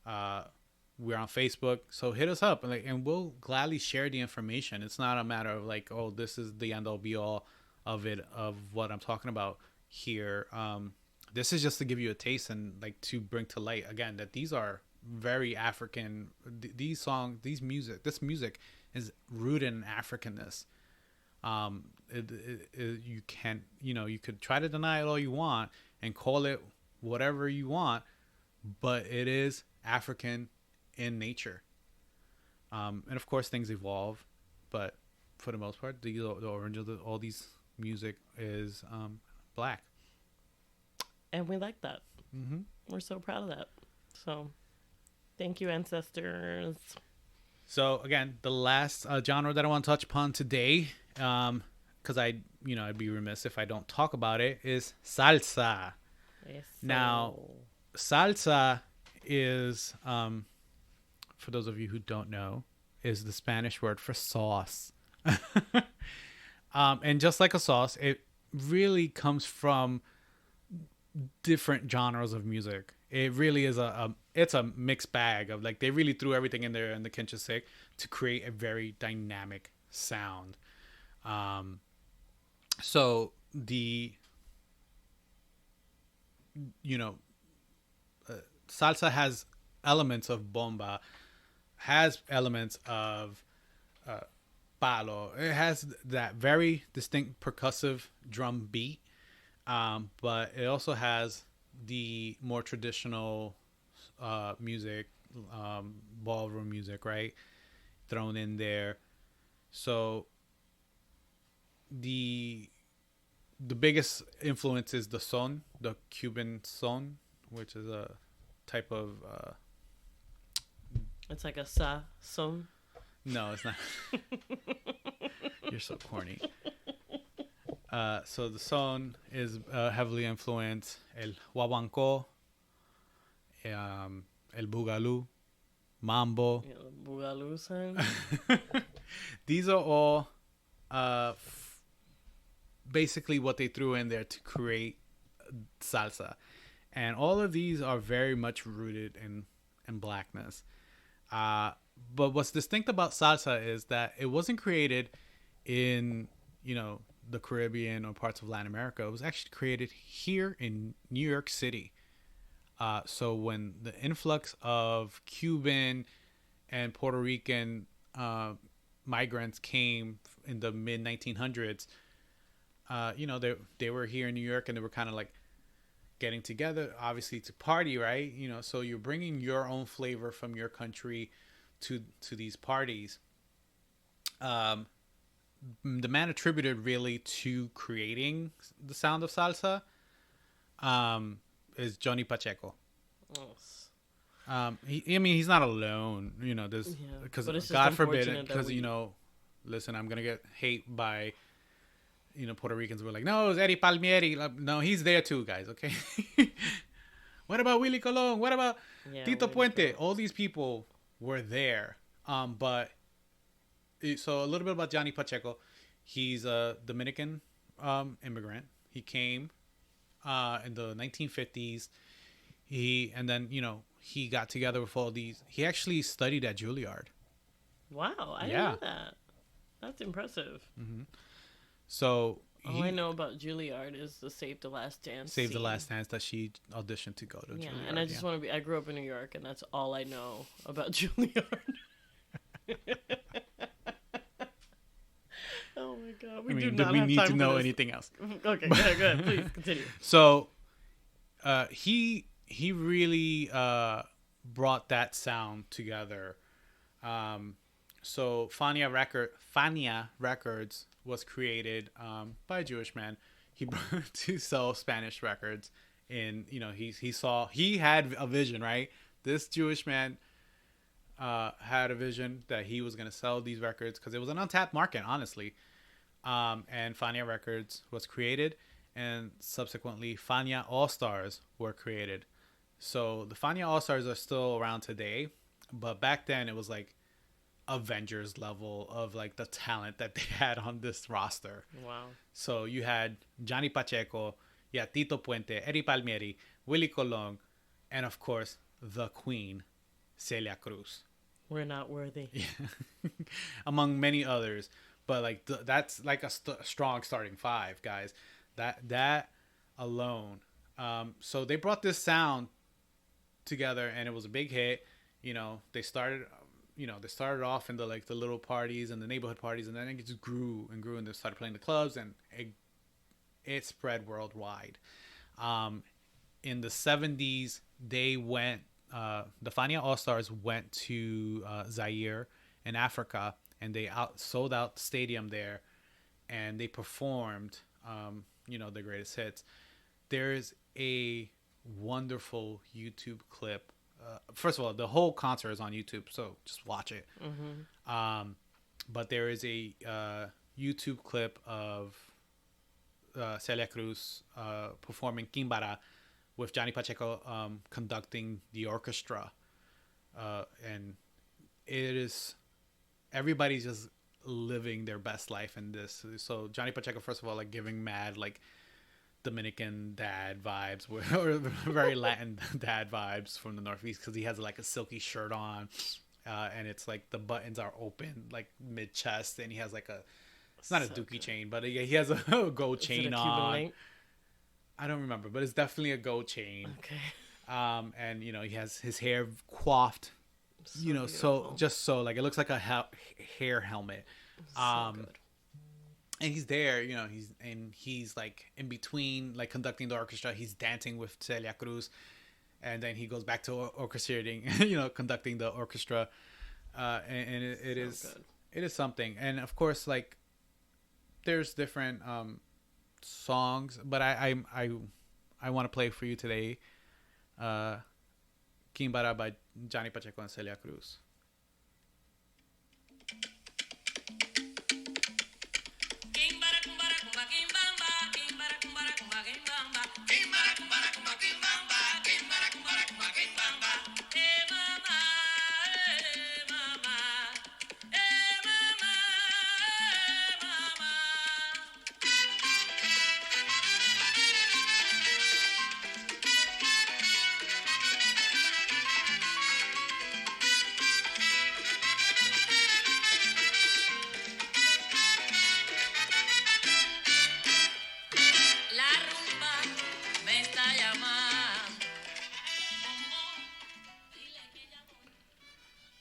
We're on Facebook. So hit us up and we'll gladly share the information. It's not a matter of like, oh, this is the end all be all of what I'm talking about here. This is just to give you a taste and like to bring to light again that these are very African. This music is rooted in Africanness. You can't, you could try to deny it all you want and call it whatever you want, but it is African in nature. And of course things evolve, but for the most part, the origin of all these music is Black. And we like that. Mm-hmm. We're so proud of that. So thank you, ancestors. So again, the last genre that I want to touch upon today, because I'd be remiss if I don't talk about it, is salsa. Yes, now, salsa is, for those of you who don't know, is the Spanish word for sauce. And just like a sauce, it really comes from different genres of music. It really is it's a mixed bag of like they really threw everything in there in the Kinshasa stick to create a very dynamic sound. So the salsa has elements of bomba, has elements of palo. It has that very distinct percussive drum beat, but it also has the more traditional music, ballroom music, right, thrown in there. So the biggest influence is the son, the Cuban son, which is a type of it's like a son. No, it's not. You're so corny. So the son is heavily influenced el huabanco, el bugalú, mambo. Yeah, bugalú son. These are all basically what they threw in there to create salsa, and all of these are very much rooted in Blackness. But what's distinct about salsa is that it wasn't created in the Caribbean or parts of Latin America. It was actually created here in New York City. So when the influx of Cuban and Puerto Rican migrants came in the mid 1900s, they were here in New York and they were kind of like getting together, obviously to party, right? So you're bringing your own flavor from your country to these parties. The man attributed really to creating the sound of salsa is Johnny Pacheco. He's not alone, because God forbid, because listen, I'm gonna get hate by Puerto Ricans. Were like, no, it was Eddie Palmieri. No, he's there too, guys. Okay. What about Willie Colon? What about Tito Puente? All these people were there. But so a little bit about Johnny Pacheco. He's a Dominican immigrant. He came in the 1950s. He got together with all these. He actually studied at Juilliard. Wow, I didn't know that. That's impressive. Mm-hmm. So all I know about Juilliard is the Save the Last Dance. Save the Last Dance that she auditioned to go to. Yeah, Juilliard, and I just want to be. I grew up in New York, and that's all I know about Juilliard. Oh my God, we do not have need time to for know this. anything else. Okay, go ahead. Please continue. So, he really brought that sound together. So Fania Records was created by a Jewish man. He brought to sell Spanish records, and he had a vision, right? This Jewish man had a vision that he was going to sell these records because it was an untapped market, honestly. And Fania Records was created, and subsequently Fania All Stars were created. So the Fania All Stars are still around today, but back then it was like Avengers level of like the talent that they had on this roster. Wow. So you had Johnny Pacheco, you had Tito Puente, Eddie Palmieri, Willie Colon, and of course the Queen, Celia Cruz. We're not worthy. Among many others. But like that's like a strong starting five, guys. That alone. So they brought this sound together, and it was a big hit. They started off in the little parties and the neighborhood parties, and then it just grew and grew, and they started playing the clubs, and it spread worldwide. In the 70s, they went. The Fania All Stars went to Zaire in Africa, and they sold out the stadium there, and they performed, the greatest hits. There's a wonderful YouTube clip. First of all, the whole concert is on YouTube, so just watch it. Mm-hmm. But there is a YouTube clip of Celia Cruz performing Kimbara with Johnny Pacheco conducting the orchestra. And it is... everybody's just living their best life in this. So Johnny Pacheco, first of all, like giving mad like Dominican dad vibes, or very Latin dad vibes from the Northeast, because he has like a silky shirt on, and it's like the buttons are open like mid chest, and he has like it's not a dookie chain, but he has a gold chain on. Link? I don't remember, but it's definitely a gold chain. Okay. And he has his hair coiffed. So like it looks like a hair helmet. So good. And he's there, he's like in between, like conducting the orchestra. He's dancing with Celia Cruz, and then he goes back to orchestrating, conducting the orchestra. And it is something. And of course, like there's different songs, but I want to play for you today. Kimbara by Johnny Pacheco and Celia Cruz.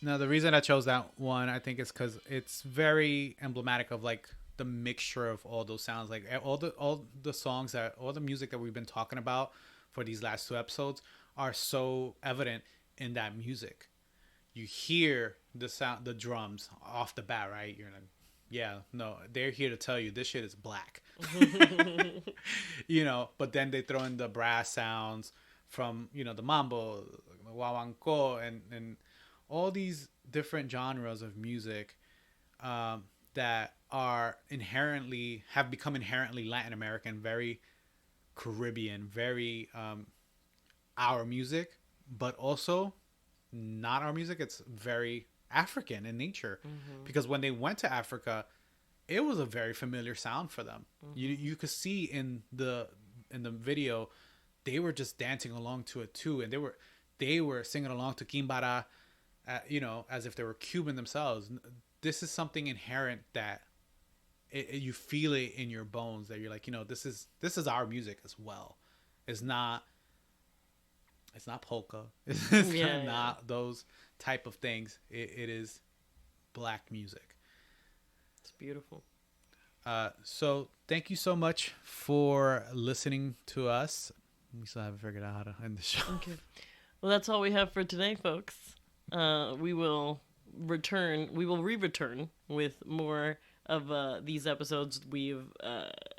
Now, the reason I chose that one, I think, is because it's very emblematic of like the mixture of all those sounds. Like all the songs all the music that we've been talking about for these last two episodes are so evident in that music. You hear the sound, the drums off the bat, right? You're like, yeah, no, they're here to tell you this shit is black. But then they throw in the brass sounds from, the mambo, the guaguancó, and all these different genres of music that have become inherently Latin American, very Caribbean, very our music, but also not our music. It's very African in nature, because when they went to Africa, it was a very familiar sound for them. You could see in the video, they were just dancing along to it too, and they were singing along to Kimbara, as if they were Cuban themselves. This is something inherent that you feel it in your bones, that you're like, this is our music as well. It's not polka. It's not those type of things. It is black music. It's beautiful. So thank you so much for listening to us. We still haven't figured out how to end the show. Okay. Well, that's all we have for today, folks. We will will re-return with more of these episodes. We've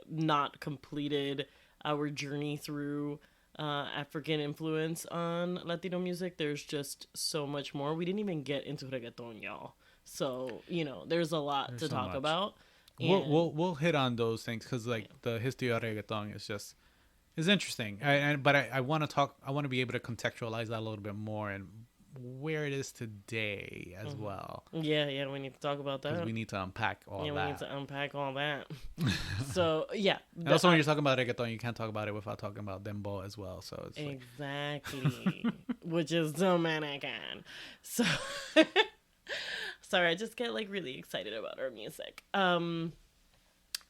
not completed our journey through African influence on Latino music. There's just so much more. We didn't even get into reggaeton, y'all. So, there's a lot to talk about. We'll hit on those things because the history of reggaeton is interesting. But I want to be able to contextualize that a little bit more and where it is today as well. Yeah, we need to talk about that. We need to unpack all that. Yeah, we need to unpack all that. So, yeah. And also, when you're talking about reggaeton, you can't talk about it without talking about dembow as well. So it's exactly. Which is Dominican. So, sorry, I just get really excited about our music.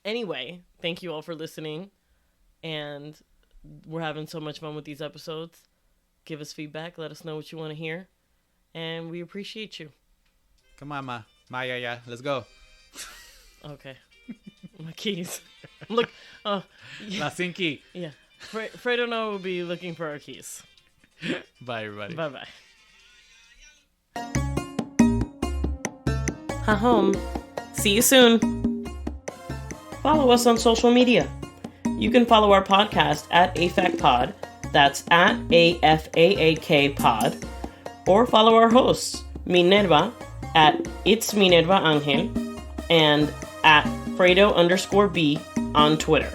Anyway, thank you all for listening. And we're having so much fun with these episodes. Give us feedback. Let us know what you want to hear. And we appreciate you. Come on, Mayaya. Let's go. Okay. My keys. Look. Oh. Yeah. La Cinqui. Yeah. Fredo and I will be looking for our keys. Bye, everybody. Bye-bye. Ha-home. See you soon. Follow us on social media. You can follow our podcast at AFACPod. That's at AFAAK Pod. Or follow our hosts, Minerva at It's Minerva Angel and at Fredo_B on Twitter.